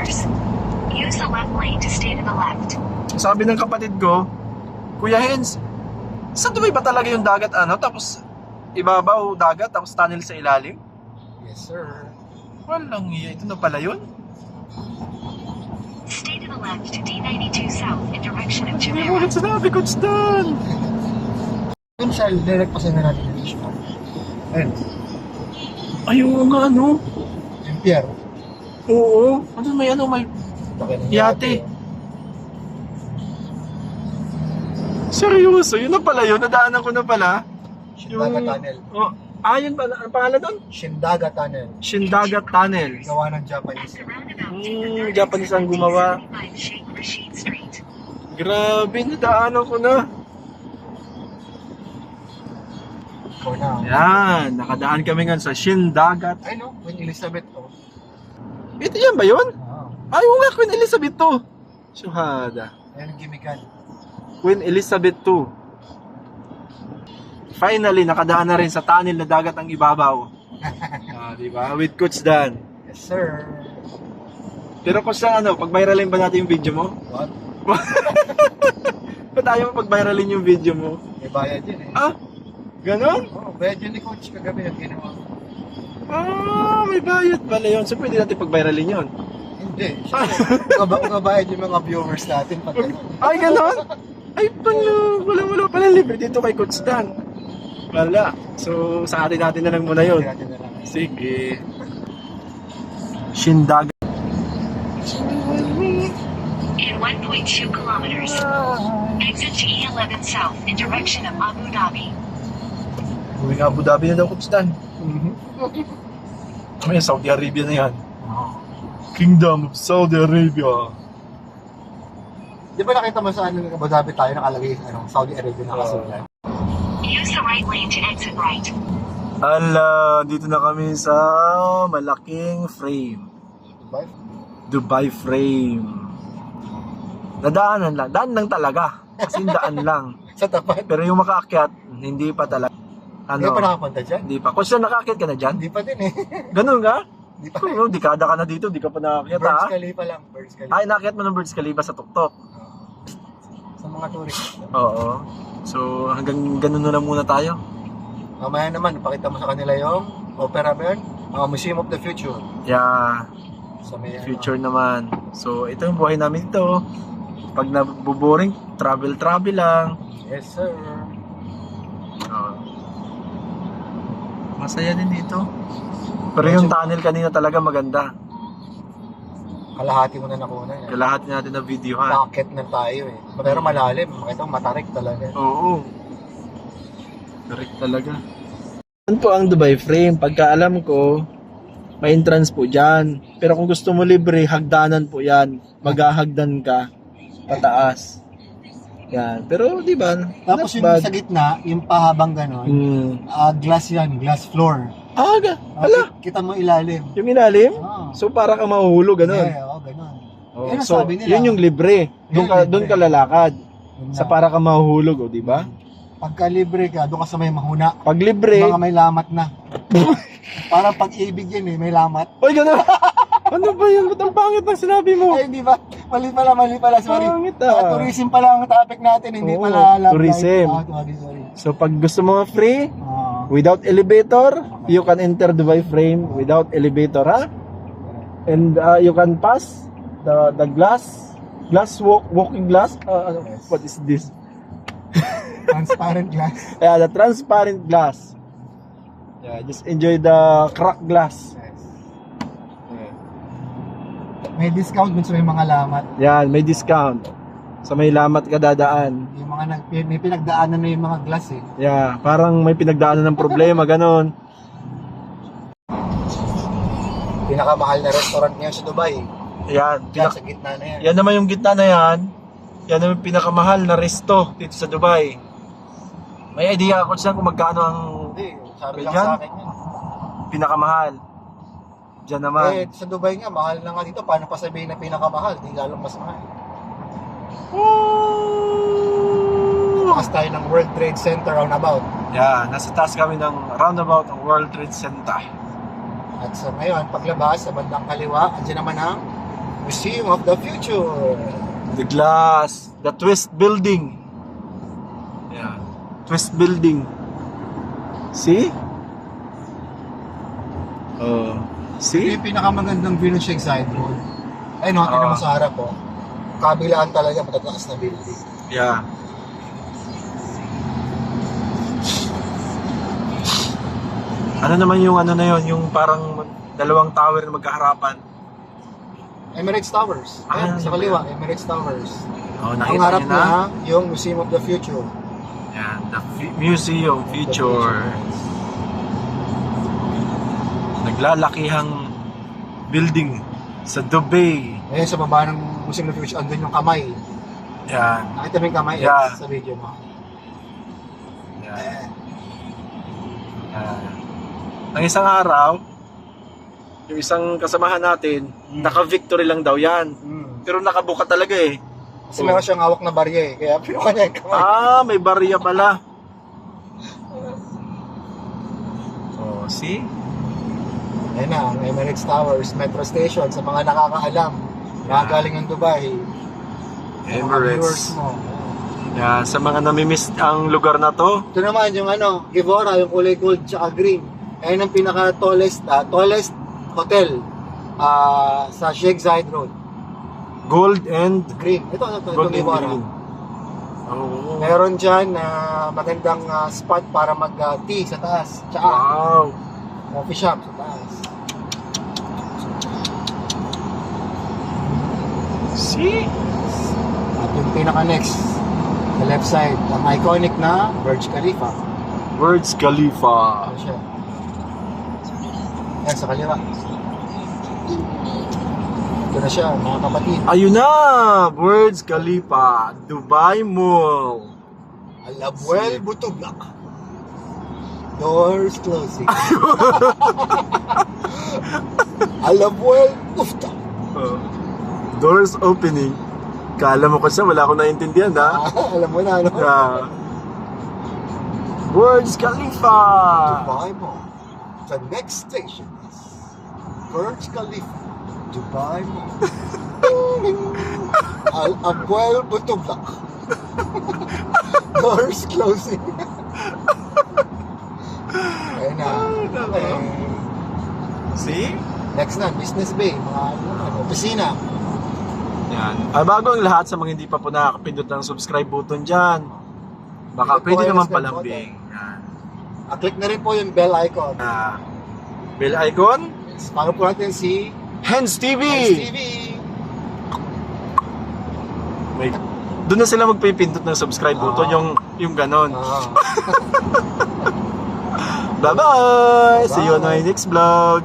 kilometers. Use the left lane to stay to the left. Sabi ng kapatid ko, Kuya Hens, sa Dubai ba talaga yung dagat tapos ibabaw dagat tapos tunnel sa ilalim? Yes, sir. Walang iya, ito na pala yun? Stay to the left to D92 south in direction of Hindi Jumeirah. mo ulit sinabi, Coach Dan. Yun siya, direct pa sa natin yung issue. Ayun, Ayun nga yung pier. Oo. May yate. Seryoso, yun na pala yun. Nadaanan ko na pala. Shindaga Tunnel. Oh, yun pala. Ang pangalan doon? Shindaga Tunnel. Shindaga Tunnel. Gawa ng Japanese. Japanese ang gumawa. Sheikh Rashid Street. Grabe, nadaanan ko na. Ikaw na. Yan, nakadaan kami nga sa Shindaga. Ay no, Queen Elizabeth to. Ito yan ba yun? Oo. Ay, nga, Queen Elizabeth to. Syuhada. Ayan ang gimikan. Queen Elizabeth II. Finally, nakadaan na rin sa tunnel na dagat ang ibabaw. Diba? With Coach Dan. Yes, sir. Pero Coach Dan, pag-viralin ba natin yung video mo? What? Ba't ayaw mo pag-viralin yung video mo? May bayad yun eh. Ganon? Oo, bayad yun ni Coach kagabi yung ginawa. May bayad pala yun. So, pwede natin pag-viralin yun. Hindi. Kung bayad yung mga viewers natin pag gano'n. Ay, ganon? Ay, wala pala libre dito kay Coach Dan. Wala. So, sa atin natin na lang muna yun. Natin na lang. Sige. Shindaga. In 1.2 kilometers, exit to E11 south in direction of Abu Dhabi. Uwi nga Abu Dhabi na daw, Coach Dan. May Saudi Arabia na yan. Kingdom of Saudi Arabia. Di ba nakita mo sa Abu Dhabi tayo nakalagay Saudi Arabia nakasulat? Use the right lane to exit right. Dito na kami sa malaking frame. Dubai? Dubai frame. Nadaanan lang. Daan lang talaga. Kasi daan lang. Sa tapat? Pero yung makaakyat, hindi pa talaga. Hindi pa nakapunta dyan? Hindi pa. Kung siya nakaakyat ka na dyan? Hindi pa din eh. Ganun ka? Hindi pa. Dekada ka na dito, di ka pa nakaakyat Burj Khalifa lang. Burj Khalifa. Ay, nakaakyat mo ng Burj Khalifa sa tuktok. Sa mga tourist. Oo. So, hanggang ganun na lang muna tayo. Mamaya naman, pakita mo sa kanila yung opera ba yun? Museum of the Future. Yeah. Sa may Future naman. So, ito yung buhay namin dito. Pag nabuboring, travel lang. Yes, sir. Masaya din dito. Pero yung tunnel kanina talaga maganda. Kalahati mo na nakuha na. Kalahati natin na video ha. Bakit na tayo eh. Pero malalim. Makita mo, matarik talaga. Oo. Correct talaga. Yan po ang Dubai frame. Pagka alam ko, may entrance po dyan. Pero kung gusto mo libre, hagdanan po yan. Maghahagdan ka pataas. Yan. Pero di ba? Tapos yung sa gitna, yung pahabang gano'n, glass yan, glass floor. Ala. Kita mo ilalim. Yung ilalim? Ah. So para ka mahuhulog, ganun. Yeah, gano'n. Oh, Yun ang so, sabi nila. yun yung libre. Doon ka lalakad. Yun Sa na. para ka mahuhulog, di ba? Pagka libre ka, doon ka sa may mahuna. Pag libre, Mga may lamat na. Parang pag-ibig yun eh, may lamat. oy, gano'n. Ano ba yun? Ba't ang pangit ng sinabi mo? Ay, di ba? Mali pala, sorry. Pangit Tourism pala ang topic natin, hindi Oo, pala love tourism. life. Sorry. So pag gusto mo free, Ah, without elevator, you can enter Dubai frame without elevator, ha? And you can pass the walking glass. Yes. What is this? transparent glass. Yeah, the transparent glass. Yeah, just enjoy the cracked glass. Yes. May discount dun sa may mga lamat. Yan, may discount. Sa may lamat ka dadaan. Yung mga may pinagdaanan na yung mga glass eh. Yeah, parang may pinagdaanan ng problema, ganon. Pinakamahal na restaurant ngayon sa Dubai. Yan, Diyan sa gitna na yan. yan naman yung gitna na yan. Yan naman yung pinakamahal na resto dito sa Dubai. May idea ako dyan kung magkano ang Hindi, sabi lang Diyan? sa akin yan. pinakamahal. Diyan naman. Eh, sa Dubai nga, mahal na nga dito. Paano pa sabihin na pinakamahal? Hindi lalong mas mahal. Takas tayo ng World Trade Center roundabout. Yeah, nasa taas kami ng roundabout ng World Trade Center. At sa ngayon, paglabas sa bandang kaliwa, andyan naman ang Museum of the Future. The glass. The Twist Building. Yeah. Twist Building. See? Oh. Ito See? yung pinakamagandang view ng Shegside Road. Ay no, tingnan mo sa harap po. Kabilaan talaga, matataas na building. Yeah. Ano naman yung ano na yun? Yung parang dalawang tower na magkaharapan. Emirates Towers. Ayan, sa yun kaliwa, ba? Emirates Towers. Oh, Ang nakita harap niyo na? na, yung Museum of the Future. Yan, the Museum Future. Naglalakihang building sa Dubai. Ayan, sa baba ng Museum of the Future, andun yung kamay. Yan. Nakita mo yung kamay Yeah. sa video mo. Yan. Yan. Ang isang araw, yung isang kasamahan natin, naka-victory lang daw yan. Pero nakabuka talaga eh. Kasi meron siyang hawak na barya eh, kaya pinuka niya yung kamay. Ah, may barya pala. Oh, see? Ayan na, ang Emirates Towers, Metro Station, sa mga nakakaalam. Nakagaling ng Dubai. Mga viewers Emirates. mo. Yan, sa mga namimiss ang lugar na to, Ito naman yung ano, Gevora, yung kulay gold tsaka green. Ayan ang pinaka-tallest hotel sa Shegside Road. gold and Green. Ito, gold and Gevora. green. Oh. Meron dyan na magandang spot para mag-tea sa taas. Tsaka Wow. coffee shop sa taas. See? At yung pinaka-next, sa left side, ang iconic na Burj Khalifa. Burj Khalifa. Ano siya? Yan, sa kaliwa. Ito na siya, mga kapatid. Ayun na! Burj Khalifa, Dubai Mall. Alabuel Butublak. Doors closing. Alabuel Ufta. Doors opening. Kala mo kasi wala akong naintindihan ha? Alam mo na, no? Yeah. Burj Khalifa. Dubai Mall. The next station is Burj Khalifa. Dubai Mall. Alabuel Butublak. Doors closing. Ayun na. Okay. See? Next na, Business Bay. Mga opisina. Yan. Bago ang lahat sa mga hindi pa po nakakapindot ng subscribe button dyan. Baka Click po pwede kayo ng naman subscribe palambing. Yan. Click na rin po yung bell icon. Bell icon. Follow po natin si Hens TV. Hens TV. Wait. Doon na sila magpipindot ng subscribe button, yung ganon. Bye-bye! See you on my next vlog.